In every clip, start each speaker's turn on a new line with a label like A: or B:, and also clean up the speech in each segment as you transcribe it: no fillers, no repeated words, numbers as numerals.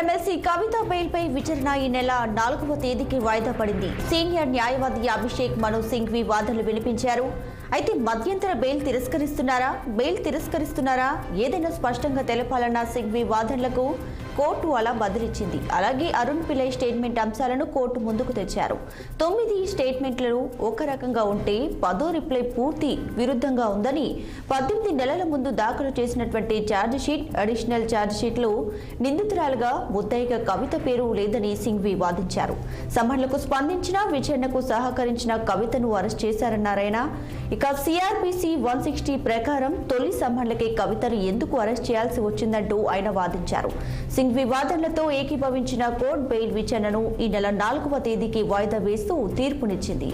A: MLC కవిత బెయిల్పై విచారణ ఈ నెల 4వ తేదీకి వాయిదా పడింది. సీనియర్ న్యాయవాది అభిషేక్ మను సింఘ్వి వాదనలు వినిపించారు. అయితే మధ్యంతర బెయిల్ తిరస్కరిస్తున్నారా ఏదైనా స్పష్టంగా తెలపాలన్న సింఘ్వి వాదనలకు కోర్టు అలా బదిలిచ్చింది. అలాగే అరుణ్ పిల్లై స్టేట్మెంట్ అంశాలను కోర్టు ముందుకు తెచ్చారు. 9 స్టేట్మెంట్లు ఒక రకంగా ఉంటే 10వ రిప్లై పూర్తి విరుద్ధంగా ఉందని 18 నెలల ముందు దాఖలు చేసినటువంటి ఛార్జిషీట్, అడిషనల్ ఛార్జిషీట్లు నిందితురాలుగా ముద్దాయిగా కవిత పేరు లేదని సింఘ్వి వాదించారు. సమన్లకు స్పందించిన విచారణకు సహకరించిన కవితను అరెస్ట్ చేశారన్నారాయన. ఇక సిఆర్పిసి 160 ప్రకారం తొలి సమన్లకే కవితను ఎందుకు అరెస్ట్ చేయాల్సి వచ్చిందంటూ ఆయన వాదించారు. సింఘ్వి వాదనలతో ఏకీభవించిన కోర్టు బెయిల్ విచారణను ఈ నెల 4వ తేదీకి వాయిదా వేస్తూ తీర్పునిచ్చింది.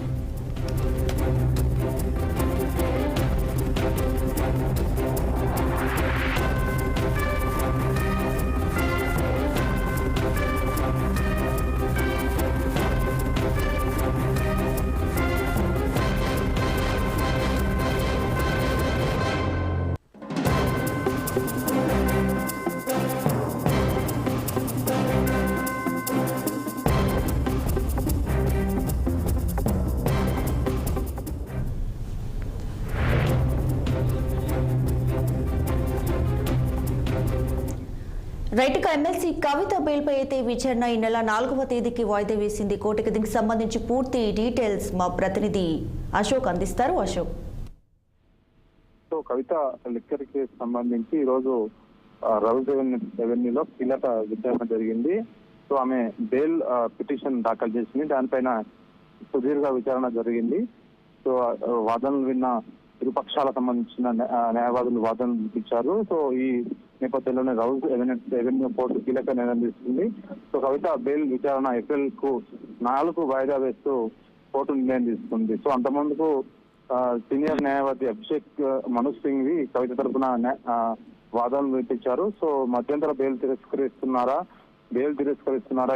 A: రైట్గా ఎమ్మెల్సీ కవిత బెయిల్పై అయితే విచారణ ఈ నెల 4వ తేదీకి వాయిదా వేసింది. కోర్టుకి దీనికి సంబంధించి పూర్తి డీటెయిల్స్ మా ప్రతినిధి అశోక్ అందిస్తారు. అశోక్,
B: కవిత లిక్కర్ కేసు సంబంధించి ఈరోజు రౌజ్ రెవెన్యూలో కీలక విచారణ జరిగింది. సో ఆమె బెయిల్ పిటిషన్ దాఖలు చేసింది. దానిపైన సుదీర్ఘ విచారణ జరిగింది. సో వాదనలు విన్న ఇరుపక్షాలకు సంబంధించిన న్యాయవాదులు వాదనలు వినిపించారు. సో ఈ నేపథ్యంలోనే రౌజ్ రెవెన్యూ కోర్టు కీలక నిర్ణయం తీసుకుంది. సో కవిత బెయిల్ విచారణ ఏప్రిల్ కు 4 వాయిదా వేస్తూ కోర్టు నిర్ణయం తీసుకుంది. సో అంతమందుకు సీనియర్ న్యాయవాది అభిషేక్ మను సింఘ్వి కవిత తరఫున వాదనలు వినిపించారు. సో మధ్యంతర బెయిల్ తిరస్కరిస్తున్నారా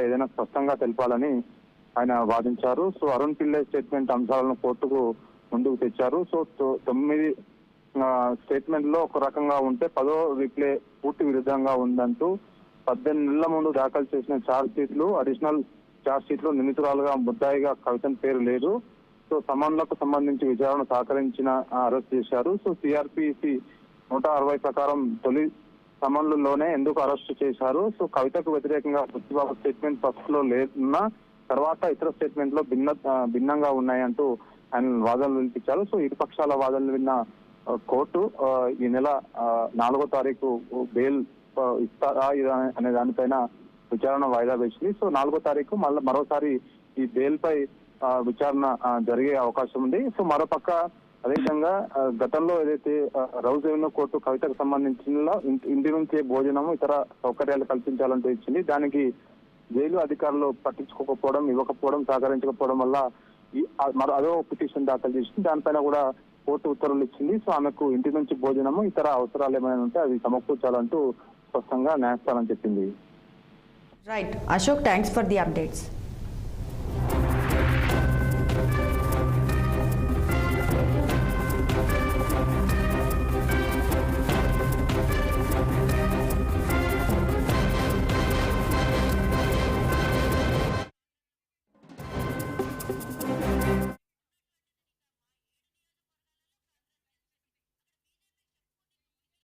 B: ఏదైనా స్పష్టంగా తెలపాలని ఆయన వాదించారు. సో అరుణ్ పిల్లై స్టేట్మెంట్ అంశాలను కోర్టుకు ముందుకు తెచ్చారు. సో 9 స్టేట్మెంట్ లో ఒక రకంగా ఉంటే 10వ రిప్లై పూర్తి విరుద్ధంగా ఉందంటూ 18 నెలల ముందు దాఖలు చేసిన ఛార్జ్ షీట్లు, అడిషనల్ ఛార్జ్ షీట్లు నిందితురాలుగా ముద్దాయిగా కవిత పేరు లేదు. సో సమన్లకు సంబంధించి విచారణ సహకరించిన అరెస్ట్ చేశారు. సో సిఆర్పిసి 160 ప్రకారం తొలి సమన్లలోనే ఎందుకు అరెస్ట్ చేశారు? సో కవితకు వ్యతిరేకంగా బుచ్చిబాబు స్టేట్మెంట్ ఫస్ట్ లో లేకున్నా తర్వాత ఇతర స్టేట్మెంట్ లో భిన్నంగా ఉన్నాయంటూ ఆయన వాదనలు వినిపించారు. సో ఇరుపక్షాల వాదనలు విన్న కోర్టు ఈ నెల 4వ తారీఖు బెయిల్ ఇస్తారా అనే దానిపైన విచారణ వాయిదా వేసింది. సో 4వ తారీఖు మరోసారి ఈ బెయిల్ పై విచారణ జరిగే అవకాశం ఉంది. సో మరోపక్క అదేవిధంగా గతంలో ఏదైతే రౌజ్ రెవెన్యూ కోర్టు కవితకు సంబంధించిన ఇంటి నుంచే భోజనం ఇతర సౌకర్యాలు కల్పించాలంటూ ఇచ్చింది. దానికి జైలు అధికారులు పట్టించుకోకపోవడం, ఇవ్వకపోవడం, సహకరించకపోవడం వల్ల అదో పిటిషన్ దాఖలు చేసింది. దానిపైన కూడా కోర్టు ఉత్తర్వులు ఇచ్చింది. సో ఆమెకు ఇంటి నుంచి భోజనము ఇతర అవసరాలు ఏమైనా ఉంటే అవి సమకూర్చాలంటూ స్పష్టంగా న్యాయస్థానం చెప్పింది.
A: Right Ashok, thanks for the updates.